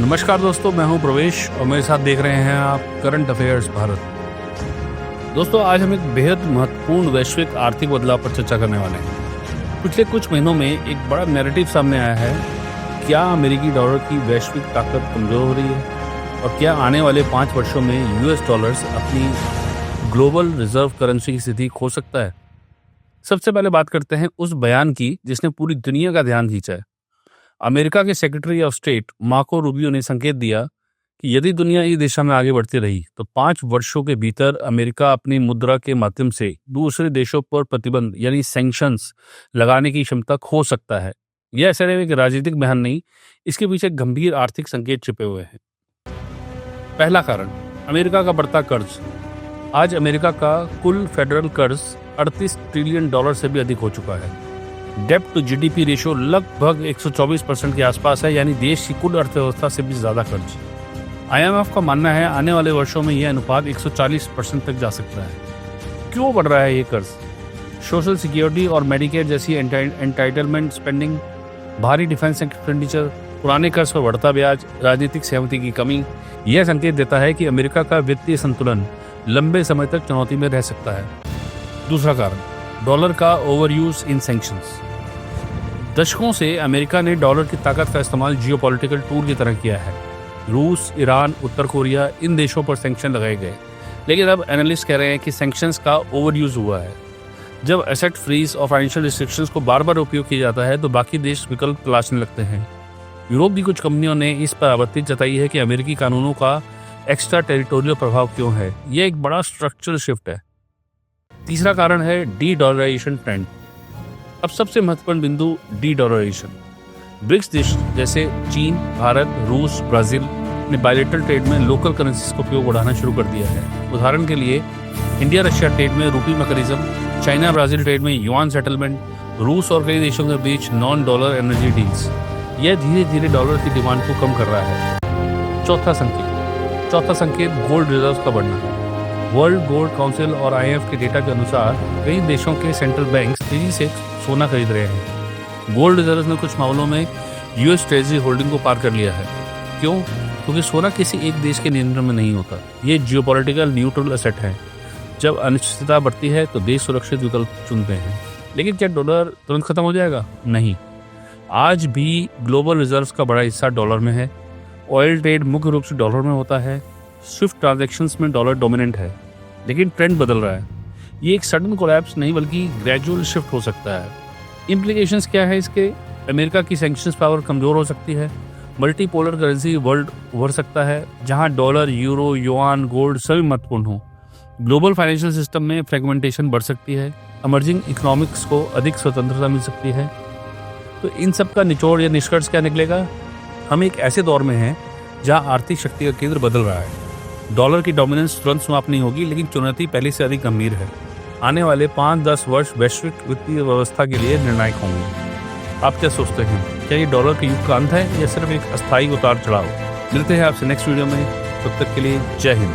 नमस्कार दोस्तों, मैं हूं प्रवेश और मेरे साथ देख रहे हैं आप करंट अफेयर्स भारत। दोस्तों, आज हम एक बेहद महत्वपूर्ण वैश्विक आर्थिक बदलाव पर चर्चा करने वाले हैं। पिछले कुछ महीनों में एक बड़ा नैरेटिव सामने आया है। क्या अमेरिकी डॉलर की वैश्विक ताकत कमजोर हो रही है और क्या आने वाले 5 वर्षों में यूएस डॉलर्स अपनी ग्लोबल रिजर्व करेंसी की स्थिति खो सकता है? सबसे पहले बात करते हैं उस बयान की जिसने पूरी दुनिया का ध्यान खींचा है। अमेरिका के secretary of state Marco Rubio ने संकेत दिया कि यदि दुनिया इस दिशा में आगे बढ़ती रही तो 5 वर्षों के भीतर अमेरिका अपनी मुद्रा के माध्यम से दूसरे देशों पर प्रतिबंध यानी सैंक्शंस लगाने की क्षमता खो सकता है। यह सिर्फ एक राजनीतिक बयान नहीं, इसके पीछे गंभीर आर्थिक संकेत छिपे हुए हैं। पहला कारण, अमेरिका का बढ़ता कर्ज। आज अमेरिका का कुल फेडरल कर्ज 38 ट्रिलियन डॉलर से भी अधिक हो चुका है। डेब्ट टू जीडीपी रेशियो लगभग 124% के आसपास है, यानी देश की कुल अर्थव्यवस्था से भी ज्यादा कर्ज। आईएमएफ का मानना है आने वाले वर्षों में यह अनुपात 140% तक जा सकता है। क्यों बढ़ रहा है ये कर्ज? सोशल सिक्योरिटी और मेडिकेयर जैसी एंटाइटलमेंट स्पेंडिंग, भारी डिफेंस एक्सपेंडिचर, पुराने कर्ज पर बढ़ता ब्याज, राजनीतिक सहमति की कमी, यह संकेत देता है कि अमेरिका का वित्तीय संतुलन लंबे समय तक चुनौती में रह सकता है। दूसरा कारण, डॉलर का ओवरयूज इन सैंक्शंस। दशकों से अमेरिका ने डॉलर की ताकत का इस्तेमाल जियोपॉलिटिकल टूल की तरह किया है। रूस, ईरान, उत्तर कोरिया, इन देशों पर सैंक्शन लगाए गए, लेकिन अब एनालिस्ट कह रहे हैं कि सैंक्शंस का ओवरयूज हुआ है। जब एसेट फ्रीज और फाइनेंशियल रिस्ट्रिक्शंस को बार बार उपयोग किया जाता है तो बाकी देश विकल्प तलाशने लगते हैं। यूरोप की कुछ कंपनियों ने इस पर आपत्ति जताई है कि अमेरिकी कानूनों का एक्स्ट्रा टेरिटोरियल प्रभाव क्यों है। यह एक बड़ा स्ट्रक्चरल शिफ्ट है। तीसरा कारण है डी डॉलराइजेशन ट्रेंड। अब सबसे महत्वपूर्ण बिंदु डी डॉलराइजेशन। ब्रिक्स देश जैसे चीन, भारत, रूस, ब्राजील ने बायलैटरल ट्रेड में लोकल करेंसीज का उपयोग बढ़ाना शुरू कर दिया है। उदाहरण के लिए इंडिया रशिया ट्रेड में रूपी मैकेनिज्म, चाइना ब्राजील ट्रेड में युआन सेटलमेंट, रूस और कई देशों के बीच नॉन डॉलर एनर्जी डील्स। यह धीरे धीरे डॉलर की डिमांड को कम कर रहा है। चौथा संकेत गोल्ड रिजर्व का बढ़ना। वर्ल्ड गोल्ड काउंसिल और आईएमएफ के डेटा के अनुसार कई देशों के सेंट्रल बैंक तेजी से सोना खरीद रहे हैं। गोल्ड रिजर्व ने कुछ मामलों में यूएस ट्रेजरी होल्डिंग को पार कर लिया है। क्यों? क्योंकि सोना किसी एक देश के नियंत्रण में नहीं होता। ये जियोपॉलिटिकल न्यूट्रल एसेट है। जब अनिश्चितता बढ़ती है तो देश सुरक्षित विकल्प चुनते हैं। लेकिन क्या डॉलर तुरंत खत्म हो जाएगा? नहीं। आज भी ग्लोबल रिजर्व का बड़ा हिस्सा डॉलर में है। ऑयल ट्रेड मुख्य रूप से डॉलर में होता है। स्विफ्ट ट्रांजैक्शंस में डॉलर डोमिनेंट है, लेकिन ट्रेंड बदल रहा है। ये एक सडन कोलैप्स नहीं बल्कि ग्रेजुअल शिफ्ट हो सकता है। इम्प्लीकेशंस क्या है इसके? अमेरिका की सैंक्शंस पावर कमजोर हो सकती है। मल्टीपोलर करेंसी वर्ल्ड उभर सकता है जहां डॉलर, यूरो, युआन, गोल्ड सभी महत्वपूर्ण हो। ग्लोबल फाइनेंशियल सिस्टम में फ्रेगमेंटेशन बढ़ सकती है। इमर्जिंग इकोनॉमिक्स को अधिक स्वतंत्रता मिल सकती है। तो इन सब का निचोड़ या निष्कर्ष क्या निकलेगा? हम एक ऐसे दौर में हैं जहां आर्थिक शक्ति का केंद्र बदल रहा है। डॉलर की डोमिनेंस तुरंत समाप्त नहीं होगी, लेकिन चुनौती पहले से अधिक गंभीर है। आने वाले 5-10 वर्ष वैश्विक वित्तीय व्यवस्था के लिए निर्णायक होंगे। आप क्या सोचते हैं? क्या ये डॉलर के युग का अंत है या सिर्फ एक अस्थायी उतार चढ़ाव? मिलते हैं आपसे नेक्स्ट वीडियो में। तब तक के लिए जय हिंद।